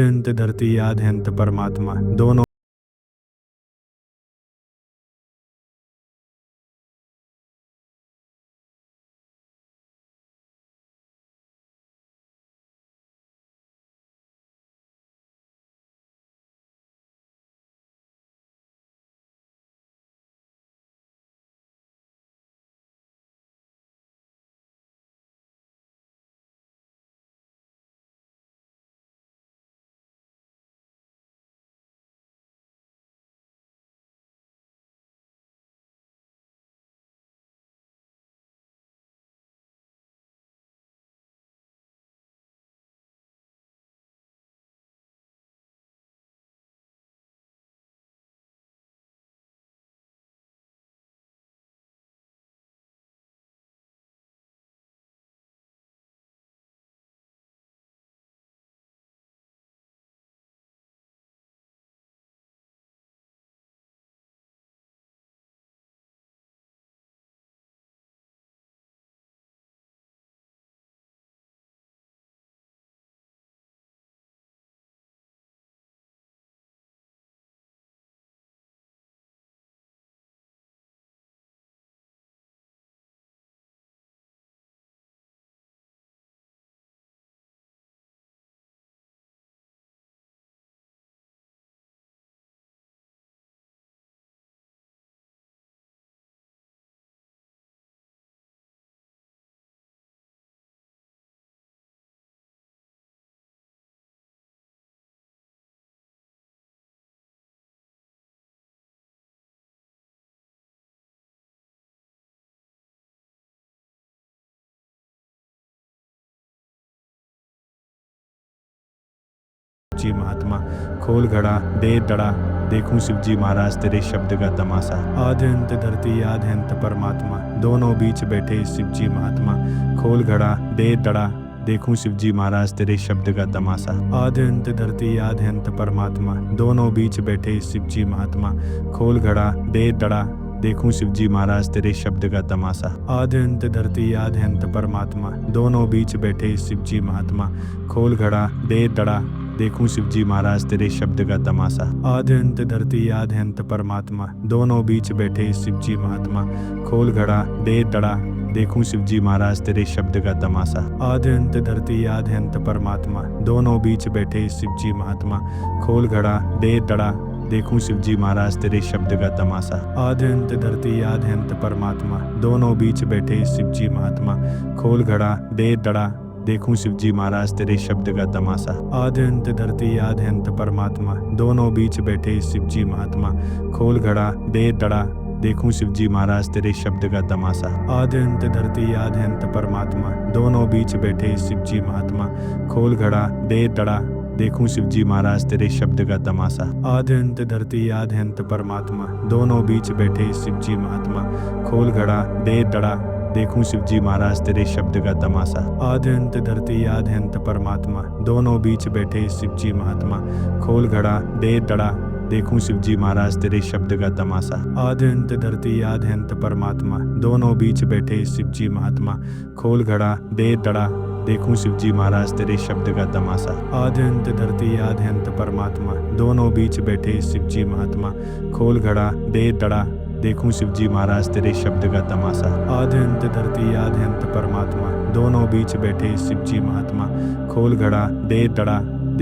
अंत धरती आदि अंत परमात्मा दोनों जी महात्मा खोल घड़ा दे दड़ा देखूं शिव जी महाराज तेरे शब्द का तमाशा। आदि अंत धरती आदि अंत परमात्मा दोनों बीच बैठे शिव जी महात्मा खोल घड़ा दे दड़ा देखूं शिव जी महाराज तेरे शब्द का तमाशा। आदि अंत धरती आदि अंत परमात्मा दोनों बीच बैठे शिव जी महात्मा खोल घड़ा दे दड़ा देखूं शिव जी महाराज तेरे शब्द का तमाशा। आदि अंत धरती आदि अंत परमात्मा दोनों बीच बैठे शिव जी महात्मा खोल घड़ा दे दड़ा देखूं शिव जी महाराज तेरे शब्द का तमाशा। आदि अंत धरती आदि अंत परमात्मा दोनों बीच बैठे शिव जी महात्मा खोल घड़ा दे दड़ा देखूं शिव जी महाराज तेरे शब्द का तमाशा। आदि अंत धरती आदि अंत परमात्मा दोनों बीच बैठे शिव जी महात्मा खोल घड़ा दे दड़ा देखूं शिव जी महाराज तेरे शब्द का तमाशा। आदि अंत धरती आदि अंत परमात्मा दोनों बीच बैठे शिव जी महात्मा खोल घड़ा दे दड़ा देखूं शिव जी महाराज तेरे शब्द का तमाशा। आदि अंत धरती आदि अंत परमात्मा दोनों बीच बैठे शिव जी महात्मा खोल घड़ा दे दड़ा देखूं शिव जी महाराज तेरे शब्द का तमाशा। आदि अंत धरती आदि अंत परमात्मा दोनों बीच बैठे शिव जी महात्मा खोल घड़ा दे दड़ा देखूं शिव जी महाराज तेरे शब्द का तमाशा। आदि अंत धरती आदि अंत परमात्मा दोनों बीच बैठे शिव जी महात्मा खोल घड़ा दे दड़ा देखूं शिव जी महाराज तेरे शब्द का तमाशा। आदि अंत धरती आदि अंत परमात्मा दोनों बीच बैठे शिव जी महात्मा खोल घड़ा दे दड़ा देखूं शिव जी महाराज तेरे शब्द का तमाशा। आदि अंत धरती आदि अंत परमात्मा दोनों बीच बैठे शिव जी महात्मा खोल घड़ा दे दड़ा देखूं शिव जी महाराज तेरे शब्द का तमाशा। आदि अंत धरती आदि अंत परमात्मा दोनों बीच बैठे शिव जी महात्मा खोल घड़ा दे दड़ा देखूं शिव जी महाराज तेरे शब्द का तमाशा। आदि अंत धरती आदि अंत परमात्मा दोनों बीच बैठे शिव जी महात्मा खोल घड़ा दे दड़ा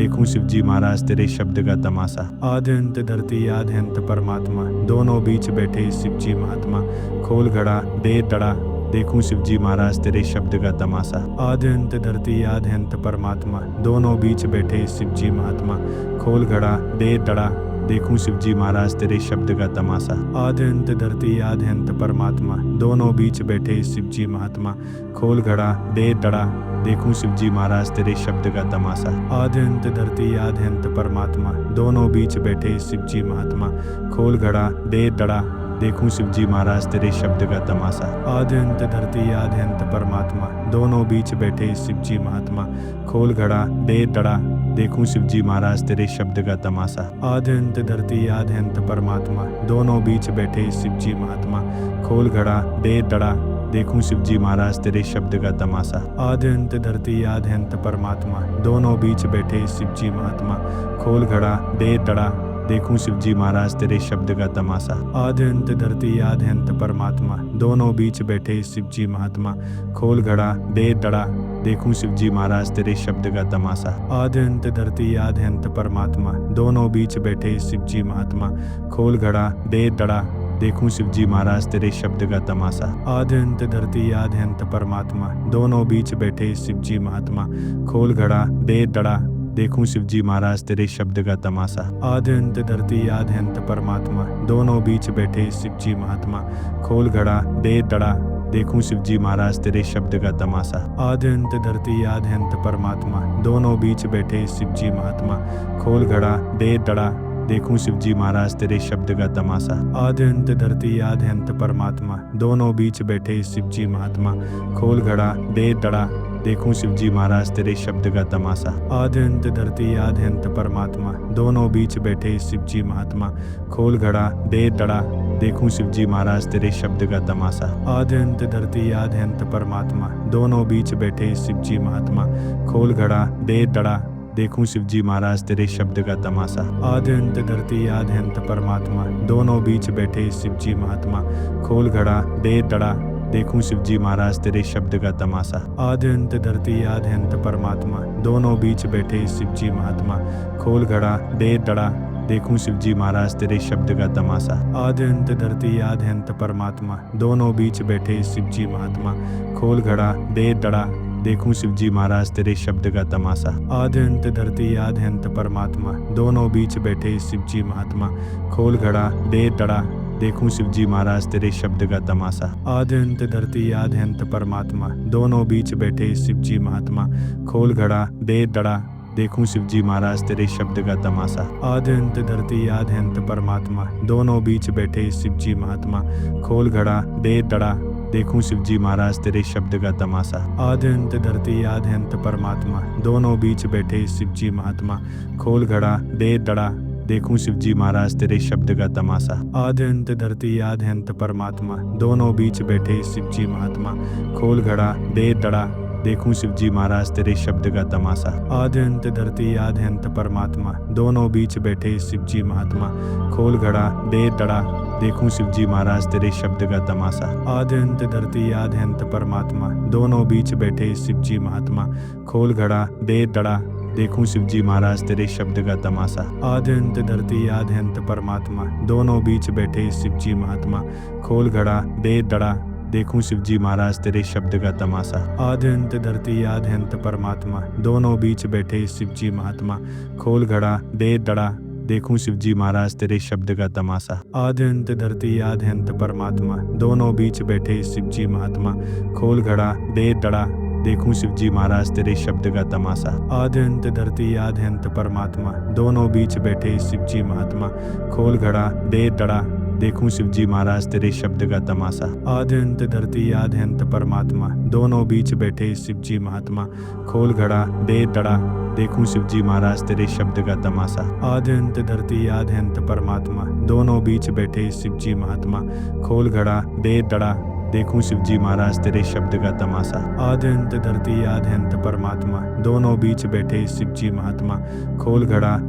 देखूं शिव जी महाराज तेरे शब्द का तमाशा। आदि अंत धरती आदि अंत परमात्मा दोनों बीच बैठे शिव जी महात्मा खोल घड़ा दे दड़ा देखूं शिव जी महाराज तेरे शब्द का तमाशा। आदि अंत धरती आदि अंत परमात्मा दोनों बीच बैठे शिव जी महात्मा खोल घड़ा दे दड़ा देखूं शिव जी महाराज तेरे शब्द का तमाशा। आदि अंत धरती आदि अंत परमात्मा दोनों बीच बैठे शिव जी महात्मा खोल घड़ा दे दड़ा देखूं शिव जी महाराज तेरे शब्द का तमाशा। आदि अंत धरती आदि अंत परमात्मा दोनों बीच बैठे शिव जी महात्मा खोल घड़ा दे दड़ा देखूं शिव जी महाराज तेरे शब्द का तमाशा। आदि अंत धरती आदि अंत परमात्मा दोनों बीच बैठे शिव जी महात्मा खोल घड़ा दे दड़ा देखूं शिव जी महाराज तेरे शब्द का तमाशा। आदि अंत धरती आदि अंत परमात्मा दोनों बीच बैठे शिव जी महात्मा खोल घड़ा दे दड़ा देखूं शिव जी महाराज तेरे शब्द का तमाशा। आदि अंत धरती आदि अंत परमात्मा, दोनों बीच बैठे शिव जी महात्मा। खोल घड़ा दे दड़ा, देखूं शिव जी महाराज तेरे शब्द का तमाशा। आदि अंत धरती आदि अंत परमात्मा, दोनों बीच बैठे शिव जी महात्मा। खोल घड़ा दे दड़ा, देखूं शिव जी महाराज तेरे शब्द का तमाशा। आदि अंत धरती आदि अंत परमात्मा, दोनों बीच बैठे शिव जी महात्मा। खोल घड़ा दे दड़ा, देखूं शिव जी महाराज तेरे शब्द का तमाशा। आदि अंत धरती आदि अंत परमात्मा, दोनों बीच बैठे शिव जी महात्मा। खोल घड़ा दे दड़ा, देखूं शिव जी महाराज तेरे शब्द का तमाशा। आदि अंत धरती आदि अंत परमात्मा, दोनों बीच बैठे शिव जी महात्मा। खोल घड़ा दे दड़ा, देखूं शिव जी महाराज तेरे शब्द का तमाशा। आदि अंत धरती आदि अंत परमात्मा, दोनों बीच बैठे शिव जी महात्मा। खोल घड़ा दे दड़ा, देखूं शिव जी महाराज तेरे शब्द का तमाशा। आदि अंत धरती आदि अंत परमात्मा, दोनों बीच बैठे शिव जी महात्मा। खोल घड़ा दे दड़ा, देखूं शिव जी महाराज तेरे शब्द का तमाशा। आदि अंत धरती आदि अंत परमात्मा, दोनों बीच बैठे शिव जी महात्मा। खोल घड़ा दे दड़ा, देखूं शिव जी महाराज तेरे शब्द का तमाशा। आदि अंत धरती आदि अंत परमात्मा, दोनों बीच बैठे शिव जी महात्मा। खोल घड़ा दे दड़ा, देखूं शिव जी महाराज तेरे शब्द का तमाशा। आदि अंत धरती आदि अंत परमात्मा, दोनों बीच बैठे शिव जी महात्मा। खोल घड़ा दे दड़ा, देखूं शिव जी महाराज तेरे शब्द का तमाशा। आदि अंत धरती आदि अंत परमात्मा, दोनों बीच बैठे शिव जी महात्मा। खोल घड़ा दे दड़ा, देखूं शिव जी महाराज तेरे शब्द का तमाशा। आदि अंत धरती आदि अंत परमात्मा, दोनों बीच बैठे शिव जी महात्मा। खोल घड़ा दे दड़ा, देखूं शिव जी महाराज तेरे शब्द का तमाशा। आदि अंत धरती आदि अंत परमात्मा, दोनों बीच बैठे शिव जी महात्मा। खोल घड़ा दे दड़ा, देखूं शिव जी महाराज तेरे शब्द का तमाशा। आदि अंत धरती आदि अंत परमात्मा, दोनों बीच बैठे शिव जी महात्मा। खोल घड़ा दे दड़ा, देखूं शिव जी महाराज तेरे शब्द का तमाशा। आदि अंत धरती आदि अंत परमात्मा, दोनों बीच बैठे शिव जी महात्मा। खोल घड़ा दे दड़ा, देखूं शिव जी महाराज तेरे शब्द का तमाशा। आदि अंत धरती आदि अंत परमात्मा, दोनों बीच बैठे शिव जी महात्मा। खोल घड़ा दे दड़ा, देखूं शिव जी महाराज तेरे शब्द का तमाशा। आदि अंत धरती आदि अंत परमात्मा, दोनों बीच बैठे शिव जी महात्मा। खोल घड़ा दे दड़ा, देखूं शिव जी महाराज तेरे शब्द का तमाशा। आदि अंत धरती आदि अंत परमात्मा, दोनों बीच बैठे शिव जी महात्मा। खोल घड़ा दे दड़ा, देखूं शिव जी महाराज तेरे शब्द का तमाशा। आदि अंत धरती आदि अंत परमात्मा, दोनों बीच बैठे शिव जी महात्मा। खोल घड़ा दे दड़ा, देखूं शिव जी महाराज तेरे शब्द का तमाशा। आदि अंत धरती आदि अंत परमात्मा, दोनों बीच बैठे शिव जी महात्मा। खोल घड़ा दे दड़ा, देखूं शिव जी महाराज तेरे शब्द का तमाशा। आदि अंत धरती आदि अंत परमात्मा, दोनों बीच बैठे शिव जी महात्मा। खोल घड़ा दे दड़ा, देखूं शिव जी महाराज तेरे शब्द का तमाशा। आदि अंत धरती आदि अंत परमात्मा, दोनों बीच बैठे शिव जी महात्मा। खोल घड़ा दे दड़ा, देखूं शिव जी महाराज तेरे शब्द का तमाशा। आदि अंत धरती आदि अंत परमात्मा, दोनों बीच बैठे शिव जी महात्मा। खोल घड़ा दे दड़ा, देखूं शिव जी महाराज तेरे शब्द का तमाशा। आदि अंत धरती आदि अंत परमात्मा, दोनों बीच बैठे शिव जी महात्मा। खोल घड़ा दे दड़ा, देखूं शिव जी महाराज तेरे शब्द का तमाशा। आदि अंत धरती आदि अंत परमात्मा, दोनों बीच बैठे शिव जी महात्मा। खोल घड़ा दे दड़ा, देखूं शिव जी महाराज तेरे शब्द का तमाशा। आदि अंत धरती आदि अंत परमात्मा, दोनों बीच बैठे शिव जी महात्मा। खोल घड़ा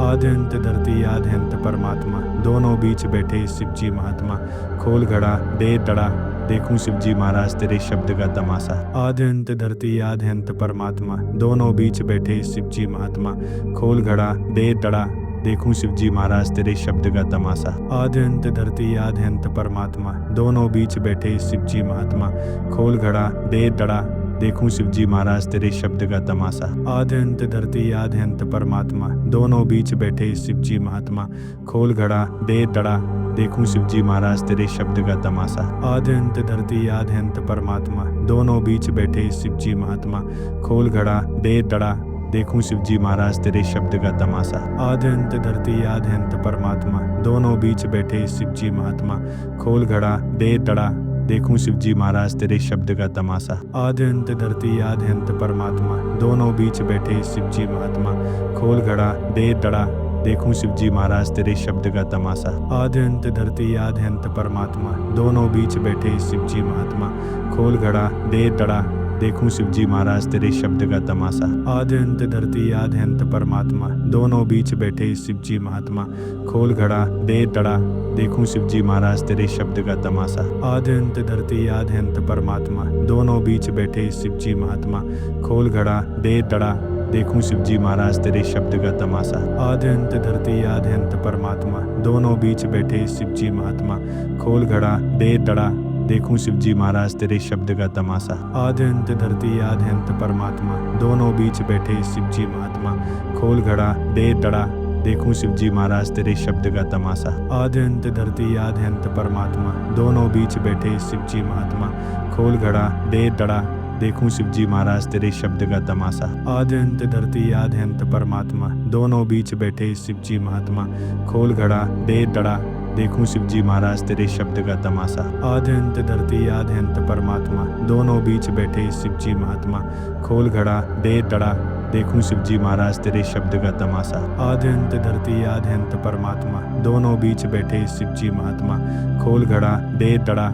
आदि अंत धरती आदि अंत परमात्मा, दोनों बीच बैठे शिव जी महात्मा। खोल घड़ा दे दड़ा, देखूं शिव जी महाराज तेरे शब्द का तमाशा। आदि अंत धरती आदि अंत परमात्मा, दोनों बीच बैठे शिव जी महात्मा। खोल घड़ा दे दड़ा, देखूं शिव जी महाराज तेरे शब्द का तमाशा। आदि अंत धरती आदि अंत परमात्मा, दोनों बीच बैठे शिव जी महात्मा। खोल घड़ा दे दड़ा, देखूं शिव जी महाराज तेरे शब्द का तमाशा। आदि अंत धरती आदि अंत परमात्मा, दोनों बीच बैठे शिव जी महात्मा। खोल घड़ा दे दड़ा, देखूं शिव जी महाराज तेरे शब्द का तमाशा। आदि अंत धरती आदि अंत परमात्मा, दोनों बीच बैठे शिव जी महात्मा। खोल घड़ा दे दड़ा, देखूं शिव जी महाराज तेरे शब्द का तमाशा। आदि अंत धरती आदि अंत परमात्मा, दोनों बीच बैठे शिव जी महात्मा। खोल घड़ा दे दड़ा, देखूं शिव जी महाराज तेरे शब्द का तमाशा। आदि अंत धरती आदि अंत परमात्मा, दोनों बीच बैठे शिव जी महात्मा। खोल घड़ा दे दड़ा, देखूं शिव जी महाराज तेरे शब्द का तमाशा। आदि अंत धरती आदि अंत परमात्मा, दोनों बीच बैठे शिव जी महात्मा। खोल घड़ा दे दड़ा, देखूं शिव जी महाराज तेरे शब्द का तमाशा। आदि अंत धरती आदि अंत परमात्मा, दोनों बीच बैठे शिव जी महात्मा। खोल घड़ा दे दड़ा, देखूं शिव जी महाराज तेरे शब्द का तमाशा। आदि अंत धरती आदि अंत परमात्मा, दोनों बीच बैठे शिव जी महात्मा। खोल घड़ा दे दड़ा, देखूं शिव जी महाराज तेरे शब्द का तमाशा। आदि अंत धरती आदि अंत परमात्मा, दोनों बीच बैठे शिव जी महात्मा। खोल घड़ा दे दड़ा, देखूं शिव जी महाराज तेरे शब्द का तमाशा। आदि अंत धरती आदि अंत परमात्मा, दोनों बीच बैठे शिव जी महात्मा। खोल घड़ा दे दड़ा, देखूं शिव जी महाराज तेरे शब्द का तमाशा। आदि अंत धरती आदि अंत परमात्मा, दोनों बीच बैठे शिव जी महात्मा। खोल घड़ा दे दड़ा, देखूं शिव जी महाराज तेरे शब्द का तमाशा। आदि अंत धरती आदि अंत परमात्मा, दोनों बीच बैठे शिव जी महात्मा। खोल घड़ा दे दड़ा, देखूं शिव जी महाराज तेरे शब्द का तमाशा। आदि अंत धरती आदि अंत परमात्मा, दोनों बीच बैठे शिव जी महात्मा। खोल घड़ा दे दड़ा, देखूं शिव जी महाराज तेरे शब्द का तमाशा। आदि अंत धरती आदि अंत परमात्मा, दोनों बीच बैठे शिव जी महात्मा। खोल घड़ा दे दड़ा,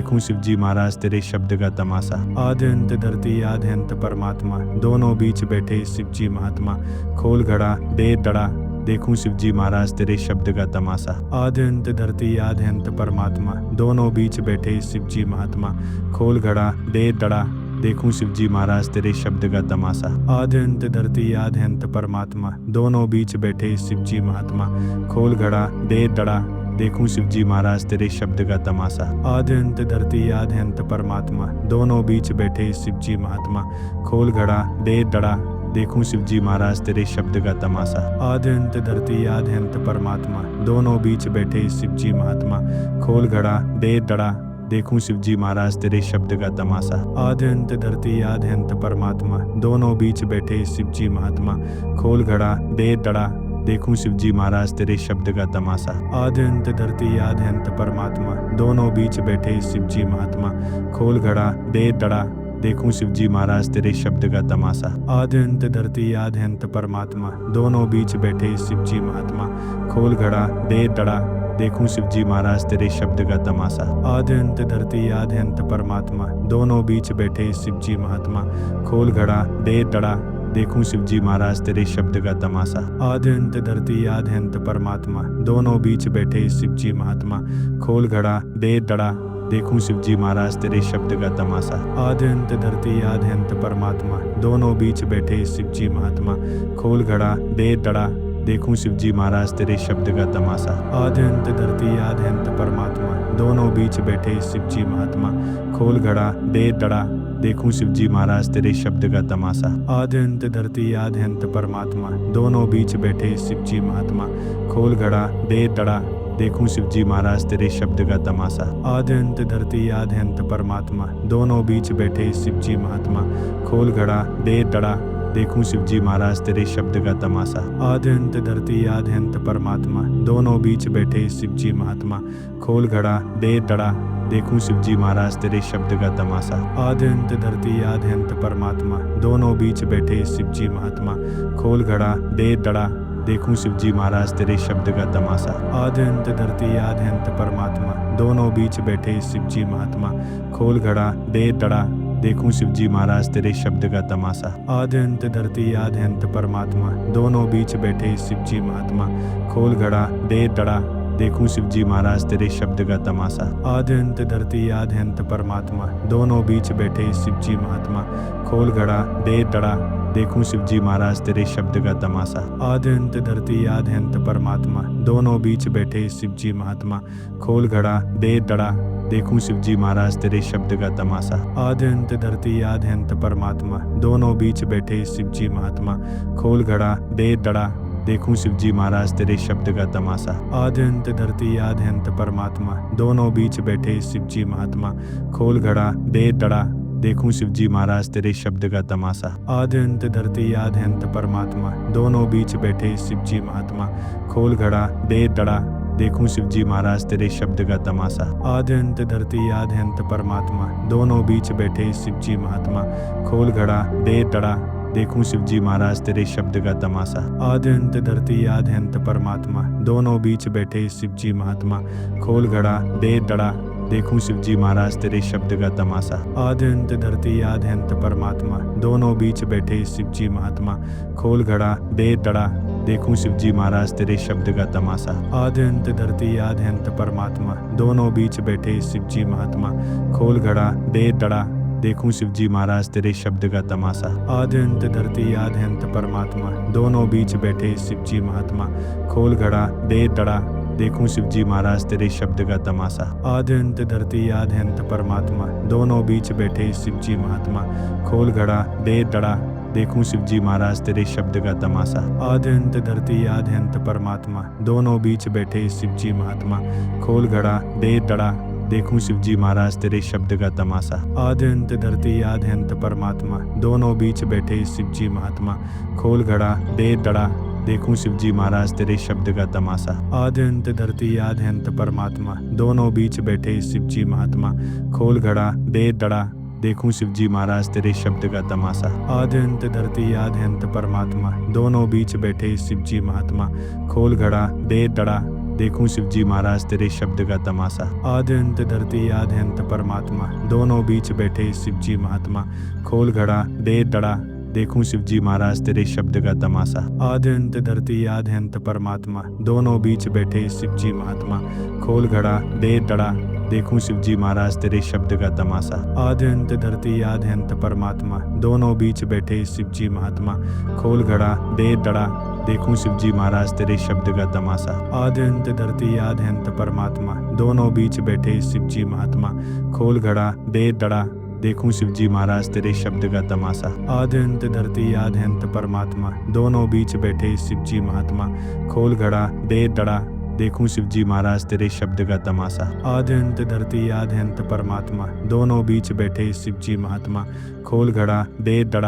देखूं शिव जी महाराज तेरे शब्द का तमाशा। आदि अंत धरती आदि अंत परमात्मा, दोनों बीच बैठे शिव जी महात्मा। खोल घड़ा दे दड़ा, देखूं शिव जी महाराज तेरे शब्द का तमाशा। आदि अंत धरती आदि अंत परमात्मा, दोनों बीच बैठे शिव जी महात्मा। खोल घड़ा दे दड़ा, देखूं शिव जी महाराज तेरे शब्द का तमाशा। आदि अंत धरती आदि अंत परमात्मा, दोनों बीच बैठे शिव जी महात्मा। खोल घड़ा दे दड़ा, देखूं शिव जी महाराज तेरे शब्द का तमाशा। आदि अंत धरती आदि अंत परमात्मा, दोनों बीच बैठे शिव जी महात्मा। खोल घड़ा दे दड़ा, देखूं शिव जी महाराज तेरे शब्द का तमाशा। आदि अंत धरती आदि अंत परमात्मा, दोनों बीच बैठे शिव जी महात्मा। खोल घड़ा दे दड़ा, देखूं शिव जी महाराज तेरे शब्द का तमाशा। आदि अंत धरती आदि अंत परमात्मा, दोनों बीच बैठे शिव जी महात्मा। खोल घड़ा दे दड़ा, देखूं शिव जी महाराज तेरे शब्द का तमाशा। आदि अंत धरती आदि अंत परमात्मा, दोनों बीच बैठे शिव जी महात्मा। खोल घड़ा दे दड़ा, देखूं शिव जी महाराज तेरे शब्द का तमाशा। आदि अंत धरती आदि अंत परमात्मा, दोनों बीच बैठे शिव जी महात्मा। खोल घड़ा दे दड़ा, देखूं शिव जी महाराज तेरे शब्द का तमाशा। आदि अंत धरती आदि अंत परमात्मा, दोनों बीच बैठे शिव जी महात्मा। खोल घड़ा दे दड़ा, देखूं शिव जी महाराज तेरे शब्द का तमाशा। आदि अंत धरती आदि अंत परमात्मा, दोनों बीच बैठे शिव जी महात्मा। खोल घड़ा दे दड़ा, देखूं शिव जी महाराज तेरे शब्द का तमाशा। आदि अंत धरती आदि अंत परमात्मा, दोनों बीच बैठे शिव जी महात्मा। खोल घड़ा दे दड़ा, देखूं शिव जी महाराज तेरे शब्द का तमाशा। आदि अंत धरती आदि अंत परमात्मा, दोनों बीच बैठे शिव जी महात्मा। खोल घड़ा दे दड़ा, देखूं शिव जी महाराज तेरे शब्द का तमाशा। आदि अंत धरती आदि अंत परमात्मा, दोनों बीच बैठे शिव जी महात्मा। खोल घड़ा दे दड़ा, देखूं शिव जी महाराज तेरे शब्द का तमाशा। आदि अंत धरती आदि अंत परमात्मा, दोनों बीच बैठे शिव जी महात्मा। खोल घड़ा दे दड़ा, देखूं शिव जी महाराज तेरे शब्द का तमाशा। आदि अंत धरती आदि अंत परमात्मा, दोनों बीच बैठे शिव जी महात्मा। खोल घड़ा दे दड़ा, देखूं शिव जी महाराज तेरे शब्द का तमाशा। आदि अंत धरती आदि अंत परमात्मा, दोनों बीच बैठे शिव जी महात्मा। खोल घड़ा दे दड़ा, देखूं शिव जी महाराज तेरे शब्द का तमाशा। आदि अंत धरती आदि अंत परमात्मा, दोनों बीच बैठे शिव जी महात्मा। खोल घड़ा दे दड़ा, देखूं शिव जी महाराज तेरे शब्द का तमाशा। आदि अंत धरती आदि अंत परमात्मा, दोनों बीच बैठे शिव जी महात्मा। खोल घड़ा दे दड़ा, देखूं शिव जी महाराज तेरे शब्द का तमाशा। आदि अंत धरती आदि अंत परमात्मा, दोनों बीच बैठे शिव जी महात्मा। खोल घड़ा दे दड़ा, देखूं शिव जी महाराज तेरे शब्द का तमाशा। आदि अंत धरती आदि अंत परमात्मा, दोनों बीच बैठे शिव जी महात्मा। खोल घड़ा दे दड़ा, देखूं शिव जी महाराज तेरे शब्द का तमाशा। आदि अंत धरती आदि अंत परमात्मा, दोनों बीच बैठे शिव जी महात्मा। खोल घड़ा दे दड़ा, देखूं शिव जी महाराज तेरे शब्द का तमाशा। आदि अंत धरती आदि अंत परमात्मा, दोनों बीच बैठे शिव जी महात्मा। खोल घड़ा दे दड़ा, देखूं शिव जी महाराज तेरे शब्द का तमाशा। आदि अंत धरती आदि अंत परमात्मा, दोनों बीच बैठे शिव जी महात्मा। खोल घड़ा दे दड़ा, देखूं शिव जी महाराज तेरे शब्द का तमाशा। आदि अंत धरती आदि अंत परमात्मा, दोनों बीच बैठे शिव जी महात्मा। खोल घड़ा दे दड़ा, देखूं शिव जी महाराज तेरे शब्द का तमाशा। आदि अंत धरती आदि अंत परमात्मा, दोनों बीच बैठे शिव जी महात्मा। खोल घड़ा दे दड़ा, देखूं शिव जी महाराज तेरे शब्द का तमाशा। आदि अंत धरती आदि अंत परमात्मा, दोनों बीच बैठे शिव जी महात्मा। खोल घड़ा दे दड़ा, देखूं शिव जी महाराज तेरे शब्द का तमाशा। आदि अंत धरती आदि अंत परमात्मा, दोनों बीच बैठे शिव जी महात्मा। खोल घड़ा दे दड़ा, देखूं शिव जी महाराज तेरे शब्द का तमाशा। आदि अंत धरती आदि अंत परमात्मा, दोनों बीच बैठे शिव जी महात्मा। खोल घड़ा दे दड़ा, देखूं शिव जी महाराज तेरे शब्द का तमाशा। आदि अंत धरती आदि अंत परमात्मा, दोनों बीच बैठे शिव जी महात्मा। खोल घड़ा दे दड़ा, देखूं शिव जी महाराज तेरे शब्द का तमाशा। आदि अंत धरती आदि अंत परमात्मा, दोनों बीच बैठे शिव जी महात्मा। खोल घड़ा दे दड़ा, देखूं शिव जी महाराज तेरे शब्द का तमाशा। आदि अंत धरती आदि अंत परमात्मा, दोनों बीच बैठे शिव जी महात्मा। खोल घड़ा दे दड़ा, देखूं शिव जी महाराज तेरे शब्द का तमाशा। आदि अंत धरती आदि अंत परमात्मा, दोनों बीच बैठे शिव जी महात्मा। खोल घड़ा दे दड़ा, देखूं शिव जी महाराज तेरे शब्द का तमाशा। आदि अंत धरती आदि अंत परमात्मा, दोनों बीच बैठे शिव जी महात्मा। खोल घड़ा दे दड़ा, देखूं शिव जी महाराज तेरे शब्द का तमाशा। आदि अंत धरती आदि अंत परमात्मा, दोनों बीच बैठे शिव जी महात्मा। खोल घड़ा दे दड़ा, देखूं शिव जी महाराज तेरे शब्द का तमाशा। आदि अंत धरती आदि अंत परमात्मा, दोनों बीच बैठे शिव जी महात्मा। खोल घड़ा दे दड़ा, देखूं शिव जी महाराज तेरे शब्द का तमाशा। आदि अंत धरती आदि अंत परमात्मा, दोनों बीच बैठे शिव जी महात्मा। खोल घड़ा दे दड़ा, देखूं शिव जी महाराज तेरे शब्द का तमाशा। आदि अंत धरती आदि अंत परमात्मा, दोनों बीच बैठे शिव जी महात्मा। खोल घड़ा दे दड़ा, देखूं शिव जी महाराज तेरे शब्द का तमाशा। आदि अंत धरती आदि अंत परमात्मा, दोनों बीच बैठे शिव जी महात्मा। खोल घड़ा दे दड़ा, देखूं शिव जी महाराज तेरे शब्द का तमाशा। आदि अंत धरती आदि अंत परमात्मा, दोनों बीच बैठे शिव जी महात्मा। खोल घड़ा दे दड़ा,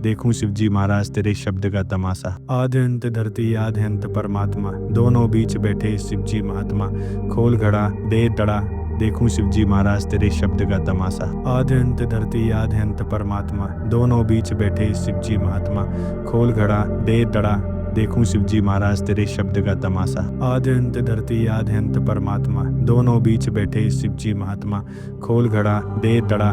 देखूं शिव जी महाराज तेरे शब्द का तमाशा। आदि अंत धरती आदि अंत परमात्मा, दोनों बीच बैठे शिव जी महात्मा। खोल घड़ा दे दड़ा, देखूं शिव जी महाराज तेरे शब्द का तमाशा। आदि अंत धरती आदि अंत परमात्मा, दोनों बीच बैठे शिव जी महात्मा। खोल घड़ा दे दड़ा, देखूं शिव जी महाराज तेरे शब्द का तमाशा। आदि अंत धरती आदि अंत परमात्मा, दोनों बीच बैठे शिव जी महात्मा। खोल घड़ा दे दड़ा,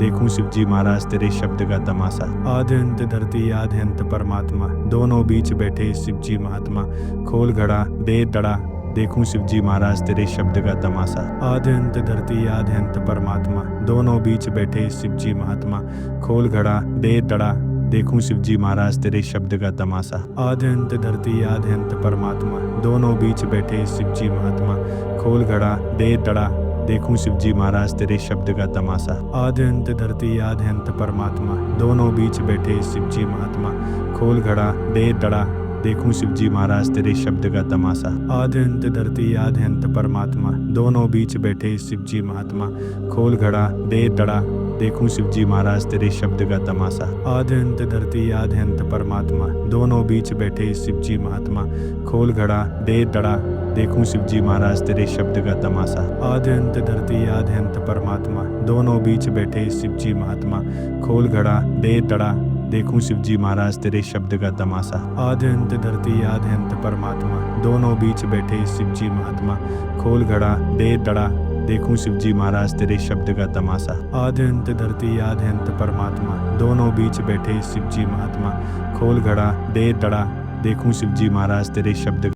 देखूं शिव जी महाराज तेरे शब्द का तमाशा। आदि अंत धरती आदि अंत परमात्मा, दोनों बीच बैठे शिव जी महात्मा। खोल घड़ा दे दड़ा, देखूं शिव जी महाराज तेरे शब्द का तमाशा। आदि अंत धरती आदि अंत परमात्मा, दोनों बीच बैठे शिव जी महात्मा। खोल घड़ा दे दड़ा, देखूं शिव जी महाराज तेरे शब्द का तमाशा। आदि अंत धरती आदि अंत परमात्मा, दोनों बीच बैठे शिव जी महात्मा। खोल घड़ा दे दड़ा, देखूं शिव जी महाराज तेरे शब्द का तमाशा। आदि अंत धरती आदि अंत परमात्मा, दोनों बीच बैठे शिव जी महात्मा। खोल घड़ा दे दड़ा, देखूं शिव जी महाराज तेरे शब्द का तमाशा। आदि अंत धरती आदि अंत परमात्मा, दोनों बीच बैठे शिव जी महात्मा। खोल घड़ा दे दड़ा, देखूं शिव जी महाराज तेरे शब्द का तमाशा। आदि अंत धरती आदि अंत परमात्मा, दोनों बीच बैठे शिव जी महात्मा। खोल घड़ा दे दड़ा, देखूं शिव जी महाराज तेरे शब्द का तमाशा। आदि अंत धरती आदि अंत परमात्मा, दोनों बीच बैठे शिव जी महात्मा। खोल घड़ा दे दड़ा, देखूं शिव जी महाराज तेरे शब्द का तमाशा। आदि अंत धरती आदि अंत परमात्मा, दोनों बीच बैठे शिव जी महात्मा। खोल घड़ा दे दड़ा, देखूं शिवजी महाराज तेरे शब्द का तमाशा। आधे अंत धरती आधे अंत परमात्मा, दोनों बीच बैठे शिवजी महात्मा। खोल घड़ा दे दड़ा, देखूं शिवजी महाराज तेरे शब्द